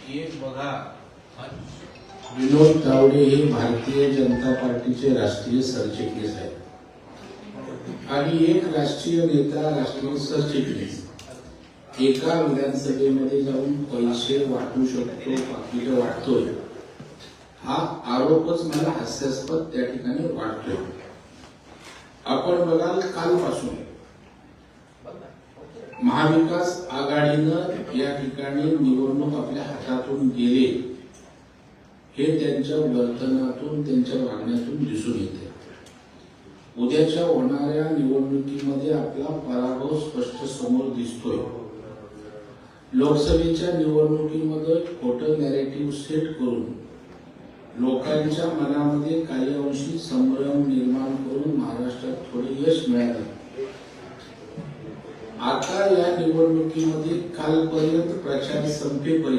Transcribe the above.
एक बघा विनोद तावडे हे भारतीय जनता पार्टीचे राष्ट्रीय सरचिटणीस आहेत आणि एक राष्ट्रीय नेता राष्ट्रीय सरचिटणीस एका विधानसभेमध्ये जाऊन पैसे वाटू शकतो, पाकिट वाटतोय, हा आरोपच मला हास्यास्पद त्या ठिकाणी वाटतोय। आपण बघाल कालपासून महाविकास आघाडीनं या ठिकाणी निवडणूक आपल्या हातातून गेले हे त्यांच्या वर्तनातून, त्यांच्या वागण्यातून दिसून येते। उद्याच्या होणाऱ्या निवडणुकीमध्ये आपला पराभव स्पष्ट समोर दिसतोय। लोकसभेच्या निवडणुकीमध्ये खोटं नॅरेटिव्ह सेट करून लोकांच्या मनामध्ये काही अंशी संभ्रम निर्माण करून महाराष्ट्रात थोडे यश मिळाले। आता या निवडणुकीमध्ये कालपर्यंत प्रचार संपेपर्यंत